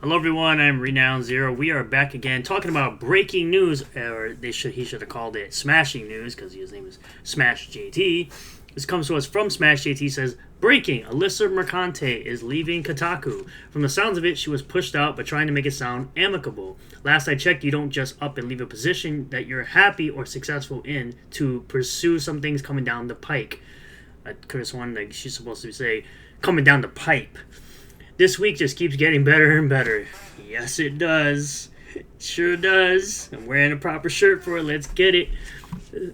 Hello everyone, I'm Renown Zero. We are back again talking about breaking news, or he should have called it smashing news because his name is Smash JT. This comes to us from Smash JT. Says, breaking, Alyssa Mercunte is leaving Kotaku. From the sounds of it, she was pushed out but trying to make it sound amicable. Last I checked, you don't just up and leave a position that you're happy or successful in to pursue some things coming down the pike. I could have sworn like she's supposed to say coming down the pipe. This week just keeps getting better and better. Yes, it does. It sure does. I'm wearing a proper shirt for it. Let's get it.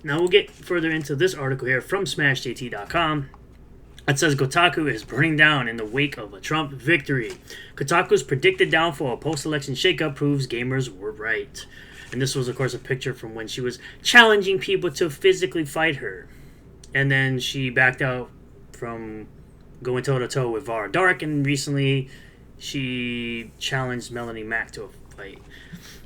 Now we'll get further into this article here from SmashJT.com. It says Kotaku is burning down in the wake of a Trump victory. Kotaku's predicted downfall post-election shakeup proves gamers were right. And this was, of course, a picture from when she was challenging people to physically fight her. And then she backed out from going toe-to-toe with Vaughn Dark, and recently she challenged Melanie Mack to a fight.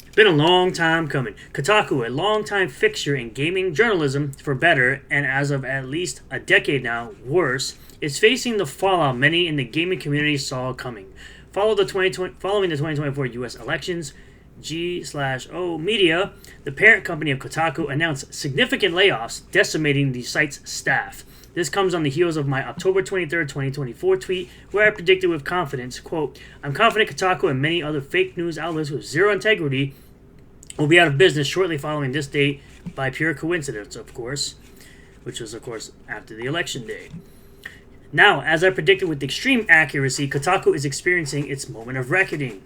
It's been a long time coming. Kotaku, a long-time fixture in gaming journalism, for better, and as of at least a decade now, worse, is facing the fallout many in the gaming community saw coming. Following the 2024 U.S. elections, G/O Media, the parent company of Kotaku, announced significant layoffs, decimating the site's staff. This comes on the heels of my October 23rd, 2024 tweet, where I predicted with confidence, quote, I'm confident Kotaku and many other fake news outlets with zero integrity will be out of business shortly following this date by pure coincidence, of course, which was, of course, after the election day. Now, as I predicted with extreme accuracy, Kotaku is experiencing its moment of reckoning,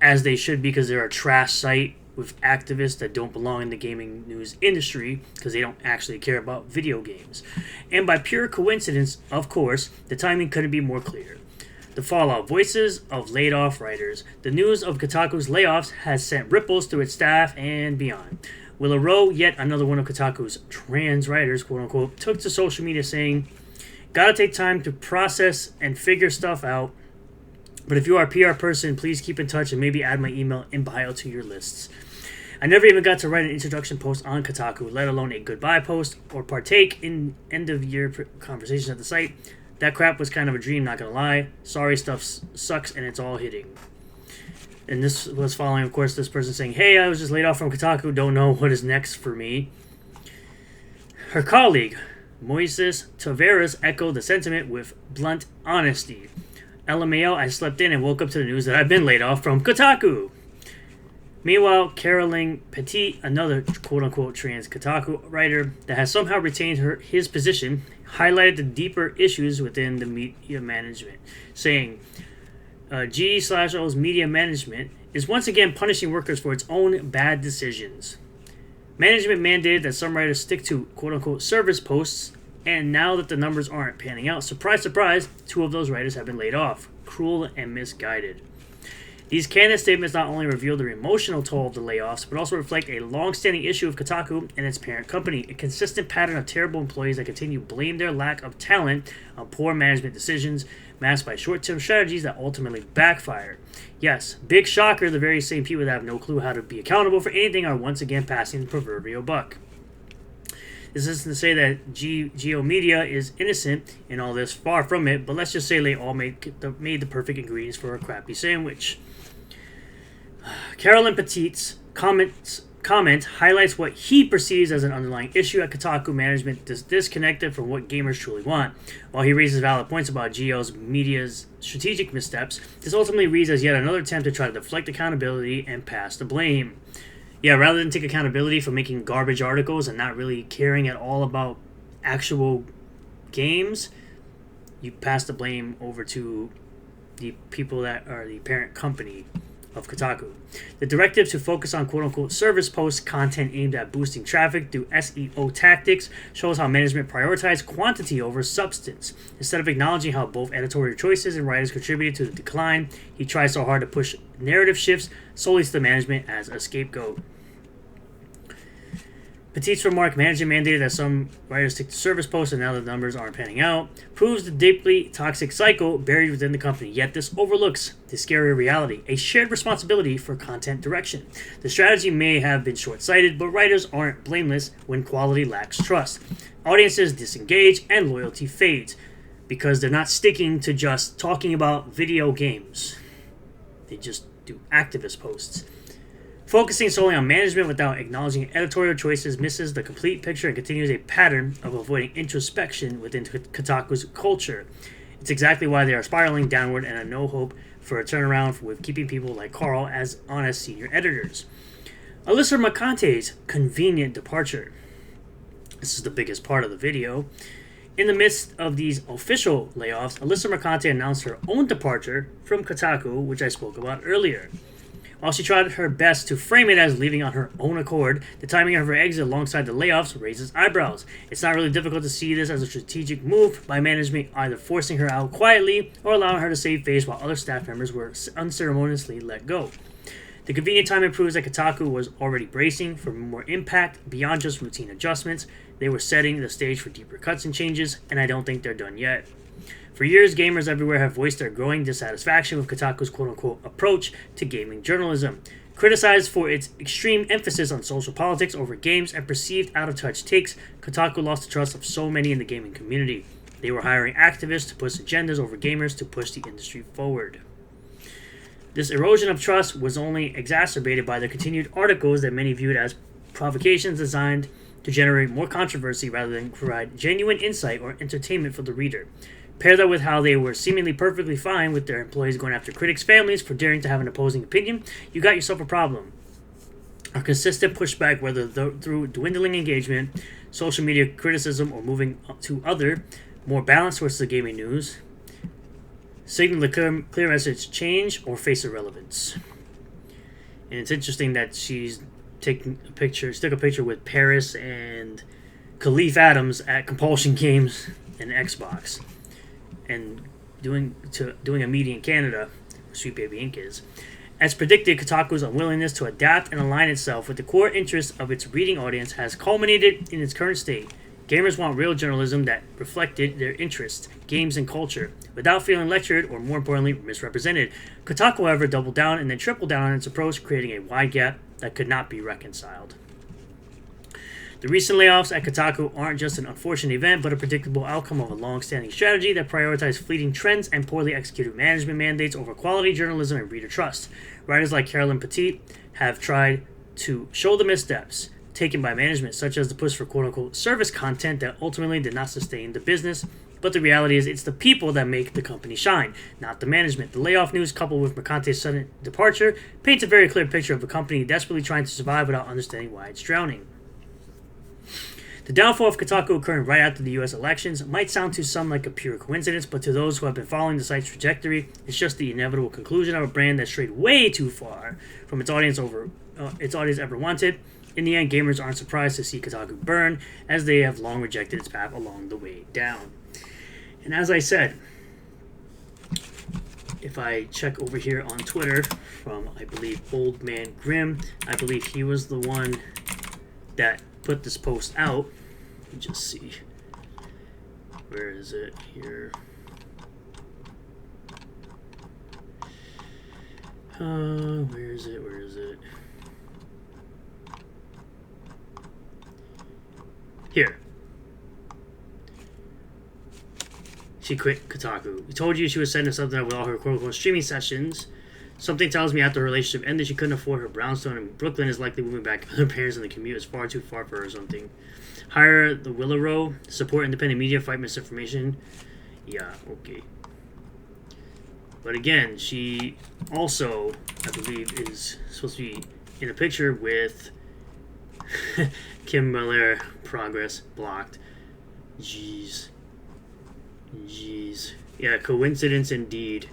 as they should, because they're a trash site with activists that don't belong in the gaming news industry because they don't actually care about video games. And by pure coincidence, of course, the timing couldn't be more clear. The fallout, voices of laid off writers. The news of Kotaku's layoffs has sent ripples through its staff and beyond. Willow Rowe, yet another one of Kotaku's trans writers, quote unquote, took to social media saying, gotta take time to process and figure stuff out. But if you are a PR person, please keep in touch and maybe add my email in bio to your lists. I never even got to write an introduction post on Kotaku, let alone a goodbye post or partake in end-of-year conversations at the site. That crap was kind of a dream, not gonna lie. Sorry, stuff sucks and it's all hitting. And this was following, of course, this person saying, hey, I was just laid off from Kotaku, don't know what is next for me. Her colleague, Moises Tavares, echoed the sentiment with blunt honesty. LMAO, I slept in and woke up to the news that I've been laid off from Kotaku. Meanwhile, Caroline Petit, another quote-unquote trans Kotaku writer that has somehow retained his position, highlighted the deeper issues within the media management, saying, G/O's media management is once again punishing workers for its own bad decisions. Management mandated that some writers stick to quote-unquote service posts, and now that the numbers aren't panning out, surprise, surprise, 2 of those writers have been laid off. Cruel and misguided. These candid statements not only reveal the emotional toll of the layoffs, but also reflect a long-standing issue of Kotaku and its parent company, a consistent pattern of terrible employees that continue to blame their lack of talent on poor management decisions, masked by short-term strategies that ultimately backfire. Yes, big shocker, the very same people that have no clue how to be accountable for anything are once again passing the proverbial buck. This isn't to say that Geo Media is innocent in all this, far from it, but let's just say they all made the perfect ingredients for a crappy sandwich. Caroline Petit's comment highlights what he perceives as an underlying issue at Kotaku management disconnected from what gamers truly want. While he raises valid points about Geo's media's strategic missteps, this ultimately reads as yet another attempt to try to deflect accountability and pass the blame. Yeah, rather than take accountability for making garbage articles and not really caring at all about actual games, you pass the blame over to the people that are the parent company of Kotaku. The directive to focus on quote-unquote service post content aimed at boosting traffic through SEO tactics shows how management prioritized quantity over substance. Instead of acknowledging how both editorial choices and writers contributed to the decline, he tries so hard to push narrative shifts solely to the management as a scapegoat. Petit's remark, management mandated that some writers stick to service posts and now the numbers aren't panning out, proves the deeply toxic cycle buried within the company. Yet this overlooks the scary reality, a shared responsibility for content direction. The strategy may have been short-sighted, but writers aren't blameless when quality lacks trust. Audiences disengage and loyalty fades because they're not sticking to just talking about video games. They just do activist posts. Focusing solely on management without acknowledging editorial choices misses the complete picture and continues a pattern of avoiding introspection within Kotaku's culture. It's exactly why they are spiraling downward and have no hope for a turnaround with keeping people like Carl as honest senior editors. Alyssa Mercunte's convenient departure. This is the biggest part of the video. In the midst of these official layoffs, Alyssa Mercunte announced her own departure from Kotaku, which I spoke about earlier. While she tried her best to frame it as leaving on her own accord, the timing of her exit alongside the layoffs raises eyebrows. It's not really difficult to see this as a strategic move by management, either forcing her out quietly or allowing her to save face while other staff members were unceremoniously let go. The convenient timing proves that Kotaku was already bracing for more impact beyond just routine adjustments. They were setting the stage for deeper cuts and changes, and I don't think they're done yet. For years, gamers everywhere have voiced their growing dissatisfaction with Kotaku's quote-unquote approach to gaming journalism. Criticized for its extreme emphasis on social politics over games and perceived out-of-touch takes, Kotaku lost the trust of so many in the gaming community. They were hiring activists to push agendas over gamers to push the industry forward. This erosion of trust was only exacerbated by the continued articles that many viewed as provocations designed to generate more controversy rather than provide genuine insight or entertainment for the reader. Pair that with how they were seemingly perfectly fine with their employees going after critics' families for daring to have an opposing opinion, you got yourself a problem. A consistent pushback, whether through dwindling engagement, social media criticism, or moving to other, more balanced sources of gaming news, signal the clear message change or face irrelevance. And it's interesting that she's taking a picture, she took a picture with Paris and Khalif Adams at Compulsion Games and Xbox. And doing a meeting in Canada, Sweet Baby Inc. is. As predicted, Kotaku's unwillingness to adapt and align itself with the core interests of its reading audience has culminated in its current state. Gamers want real journalism that reflected their interests, games, and culture, without feeling lectured or, more importantly, misrepresented. Kotaku, however, doubled down and then tripled down on its approach, creating a wide gap that could not be reconciled. The recent layoffs at Kotaku aren't just an unfortunate event, but a predictable outcome of a long-standing strategy that prioritized fleeting trends and poorly executed management mandates over quality journalism and reader trust. Writers like Carolyn Petit have tried to show the missteps taken by management, such as the push for quote-unquote service content that ultimately did not sustain the business. But the reality is it's the people that make the company shine, not the management. The layoff news, coupled with Mercunte's sudden departure, paints a very clear picture of a company desperately trying to survive without understanding why it's drowning. The downfall of Kotaku occurring right after the U.S. elections might sound to some like a pure coincidence, but to those who have been following the site's trajectory, it's just the inevitable conclusion of a brand that strayed way too far from its audience ever wanted. In the end, gamers aren't surprised to see Kotaku burn, as they have long rejected its path along the way down. And as I said, if I check over here on Twitter from, I believe, Old Man Grim, I believe he was the one that put this post out. Let me just see. Where is it here? Where is it? Here. She quit Kotaku. We told you she was setting something up with all her quote-unquote streaming sessions. Something tells me after her relationship ended, she couldn't afford her brownstone, and Brooklyn is likely moving back with her parents, and the commute is far too far for her or something. Hire the Willow Row, support independent media, fight misinformation. Yeah, okay. But again, she also, I believe, is supposed to be in a picture with Kim Miller. Progress blocked. Jeez. Yeah, coincidence indeed.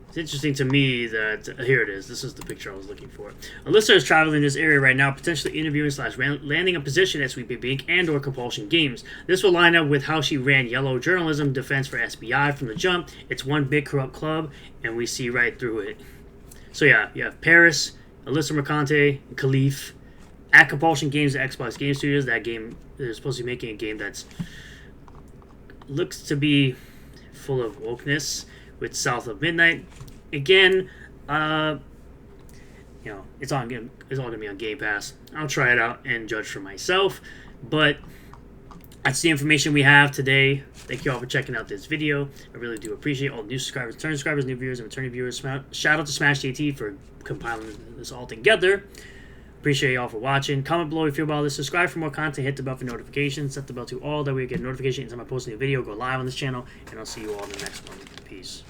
It's interesting to me that, here it is, this is the picture I was looking for. Alyssa is traveling in this area right now, potentially interviewing / landing a position at Sweet Baby Inc. and or Compulsion Games. This will line up with how she ran yellow journalism defense for SBI from the jump. It's one big corrupt club, and we see right through it. So yeah, you have Paris, Alyssa Mercunte, Khalif, at Compulsion Games at Xbox Game Studios. That game, they're supposed to be making a game that's looks to be full of wokeness with South of Midnight. Again, it's all gonna be on Game Pass. I'll try it out and judge for myself. But that's the information we have today Thank you all for checking out this video. I really do appreciate all the new subscribers, returning subscribers, new viewers, and returning viewers. Shout out to Smash JT for compiling this all together. Appreciate y'all for watching. Comment below if you feel about this. Subscribe for more content. Hit the bell for notifications. Set the bell to all. That way you get a notification anytime I post a new video. Go live on this channel. And I'll see you all in the next one. Peace.